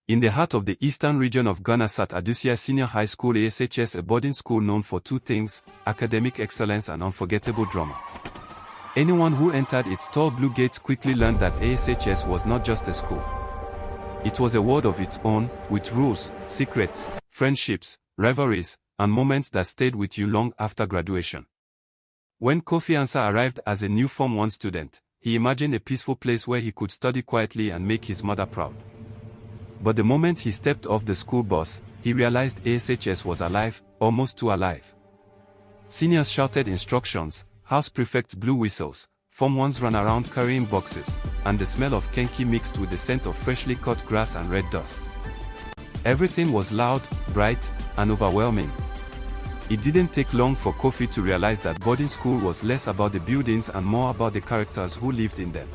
In the heart of the eastern region of Ghana sat Adusei Senior High School ASHS, a boarding school known for two things: academic excellence and unforgettable drama. Anyone who entered its tall blue gates quickly learned that ASHS was not just a school. It was a world of its own, with rules, secrets, friendships, rivalries, and moments that stayed with you long after graduation. When Kofi Ansah arrived as a new Form 1 student, he imagined a peaceful place where he could study quietly and make his mother proud. But the moment he stepped off the school bus, he realized ASHS was alive, almost too alive. Seniors shouted instructions, house prefects blew whistles, Form 1s ran around carrying boxes, and the smell of kenki mixed with the scent of freshly cut grass and red dust. Everything was loud, bright, and overwhelming. It didn't take long for Kofi to realize that boarding school was less about the buildings and more about the characters who lived in them.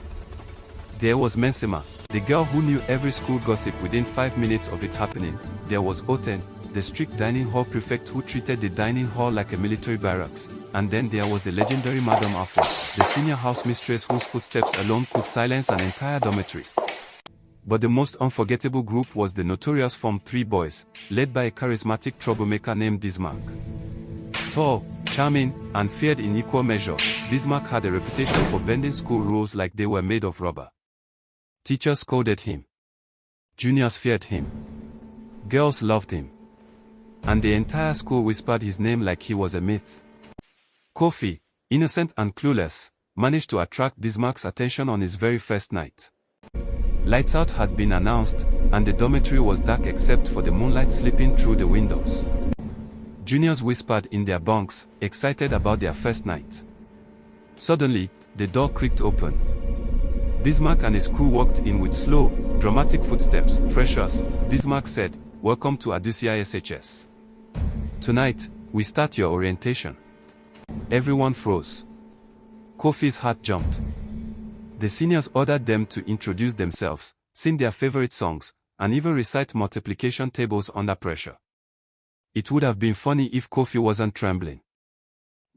There was Mensima, the girl who knew every school gossip within 5 minutes of it happening. There was Oten, the strict dining hall prefect who treated the dining hall like a military barracks. And then there was the legendary Madam Afro, the senior housemistress whose footsteps alone could silence an entire dormitory. But the most unforgettable group was the notorious Form 3 boys, led by a charismatic troublemaker named Bismarck. Tall, charming, and feared in equal measure, Bismarck had a reputation for bending school rules like they were made of rubber. Teachers scolded him. Juniors feared him. Girls loved him. And the entire school whispered his name like he was a myth. Kofi, innocent and clueless, managed to attract Bismarck's attention on his very first night. Lights out had been announced, and the dormitory was dark except for the moonlight slipping through the windows. Juniors whispered in their bunks, excited about their first night. Suddenly, the door creaked open. Bismarck and his crew walked in with slow, dramatic footsteps. Freshers, Bismarck said, "Welcome to Adusei SHS. Tonight, we start your orientation." Everyone froze. Kofi's heart jumped. The seniors ordered them to introduce themselves, sing their favorite songs, and even recite multiplication tables under pressure. It would have been funny if Kofi wasn't trembling.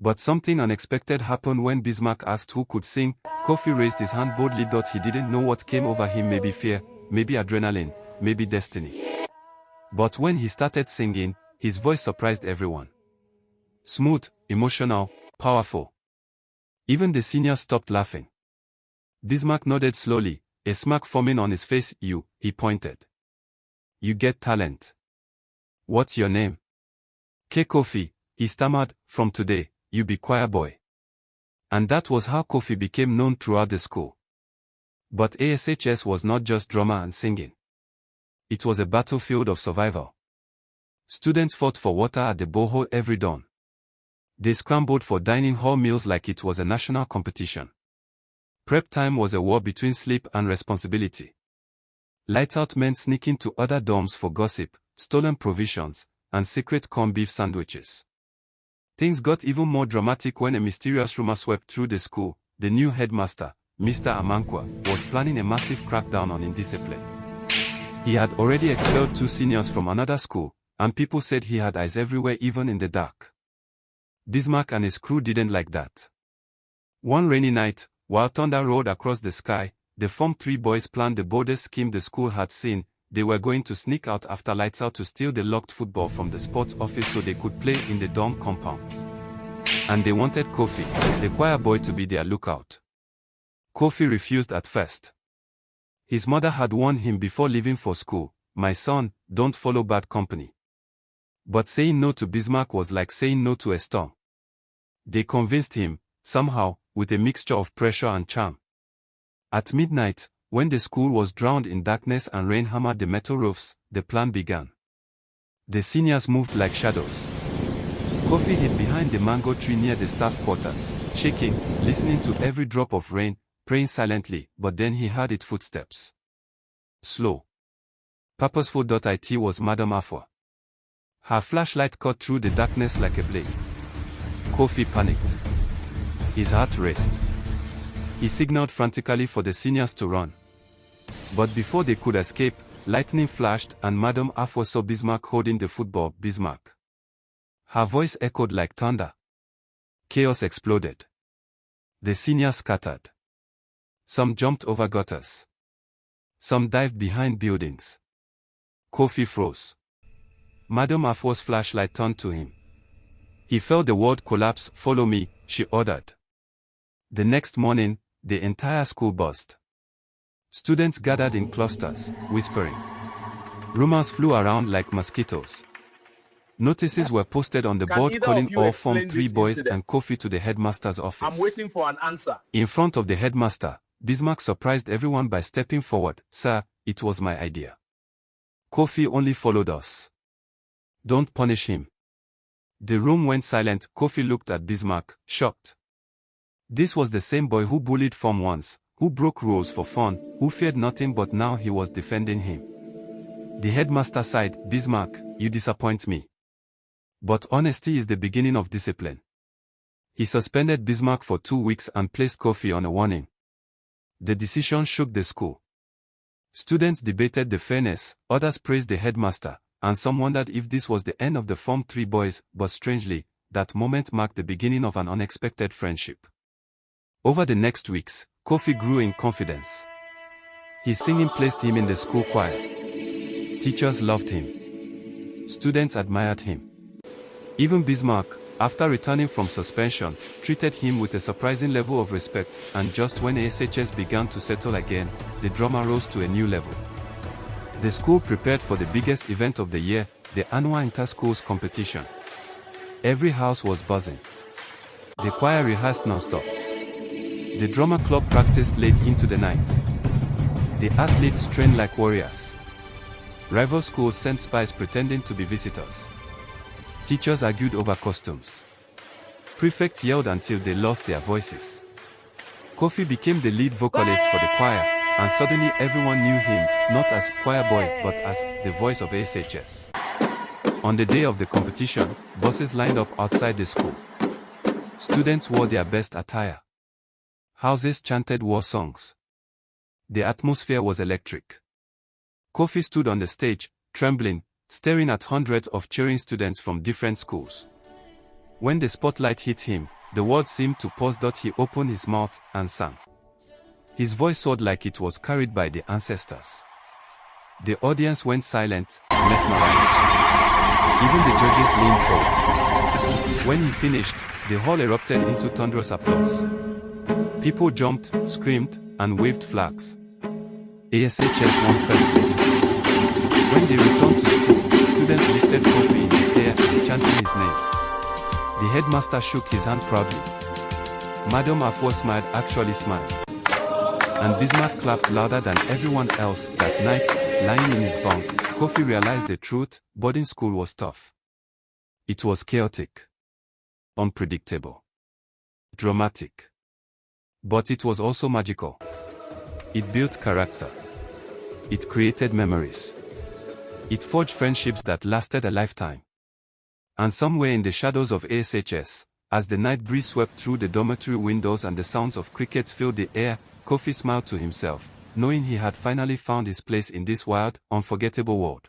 But something unexpected happened when Bismarck asked who could sing. Kofi raised his hand boldly. He didn't know what came over him, maybe fear, maybe adrenaline, maybe destiny. But when he started singing, his voice surprised everyone. Smooth, emotional, powerful. Even the seniors stopped laughing. Bismarck nodded slowly, a smirk forming on his face. "You," he pointed. "You get talent. What's your name?" Kofi, he stammered. "From today, you be choir boy." And that was how Kofi became known throughout the school. But ASHS was not just drama and singing. It was a battlefield of survival. Students fought for water at the borehole every dawn. They scrambled for dining hall meals like it was a national competition. Prep time was a war between sleep and responsibility. Lights out meant sneaking to other dorms for gossip, stolen provisions, and secret corned beef sandwiches. Things got even more dramatic when a mysterious rumor swept through the school. The new headmaster, Mr. Amankwa, was planning a massive crackdown on indiscipline. He had already expelled 2 seniors from another school, and people said he had eyes everywhere, even in the dark. Bismarck and his crew didn't like that. One rainy night, while thunder rolled across the sky, the Form 3 boys planned the boldest scheme the school had seen. They were going to sneak out after lights out to steal the locked football from the sports office so they could play in the dorm compound. And they wanted Kofi, the choir boy, to be their lookout. Kofi refused at first. His mother had warned him before leaving for school, "My son, don't follow bad company." But saying no to Bismarck was like saying no to a storm. They convinced him, somehow, with a mixture of pressure and charm. At midnight, when the school was drowned in darkness and rain hammered the metal roofs, the plan began. The seniors moved like shadows. Kofi hid behind the mango tree near the staff quarters, shaking, listening to every drop of rain, praying silently. But then he heard its footsteps. Slow. Purposeful. It was Madam Afro. Her flashlight cut through the darkness like a blade. Kofi panicked. His heart raced. He signaled frantically for the seniors to run. But before they could escape, lightning flashed and Madam Afro saw Bismarck holding the football. "Bismarck." Her voice echoed like thunder. Chaos exploded. The seniors scattered. Some jumped over gutters. Some dived behind buildings. Kofi froze. Madam Afro's flashlight turned to him. He felt the world collapse. "Follow me," she ordered. The next morning, the entire school buzzed. Students gathered in clusters, whispering. Rumors flew around like mosquitoes. Notices were posted on the board calling all Form 3 boys and Kofi to the headmaster's office. I'm waiting for an answer. In front of the headmaster, Bismarck surprised everyone by stepping forward. "Sir, it was my idea. Kofi only followed us. Don't punish him." The room went silent. Kofi looked at Bismarck, shocked. This was the same boy who bullied Form 1s, who broke rules for fun, who feared nothing, but now he was defending him. The headmaster sighed. "Bismarck, you disappoint me. But honesty is the beginning of discipline." He suspended Bismarck for 2 weeks and placed Kofi on a warning. The decision shook the school. Students debated the fairness, others praised the headmaster, and some wondered if this was the end of the Form 3 boys, but strangely, that moment marked the beginning of an unexpected friendship. Over the next weeks, Kofi grew in confidence. His singing placed him in the school choir. Teachers loved him. Students admired him. Even Bismarck, after returning from suspension, treated him with a surprising level of respect, and just when ASHS began to settle again, the drama rose to a new level. The school prepared for the biggest event of the year, the annual inter-schools competition. Every house was buzzing. The choir rehearsed non-stop. The drama club practiced late into the night. The athletes trained like warriors. Rival schools sent spies pretending to be visitors. Teachers argued over costumes. Prefects yelled until they lost their voices. Kofi became the lead vocalist for the choir, and suddenly everyone knew him, not as choir boy, but as the voice of ASHS. On the day of the competition, buses lined up outside the school. Students wore their best attire. Houses chanted war songs. The atmosphere was electric. Kofi stood on the stage, trembling, staring at hundreds of cheering students from different schools. When the spotlight hit him, the world seemed to pause. He opened his mouth and sang. His voice soared like it was carried by the ancestors. The audience went silent, mesmerized. Even the judges leaned forward. When he finished, the hall erupted into thunderous applause. People jumped, screamed, and waved flags. ASHS won first place. When they returned to school, students lifted Kofi in the air and chanting his name. The headmaster shook his hand proudly. Madam Afro smiled, actually smiled. And Bismarck clapped louder than everyone else. That night, lying in his bunk, Kofi realized the truth: boarding school was tough. It was chaotic, unpredictable, dramatic. But it was also magical. It built character. It created memories. It forged friendships that lasted a lifetime. And somewhere in the shadows of ASHS, as the night breeze swept through the dormitory windows and the sounds of crickets filled the air, Kofi smiled to himself, knowing he had finally found his place in this wild, unforgettable world.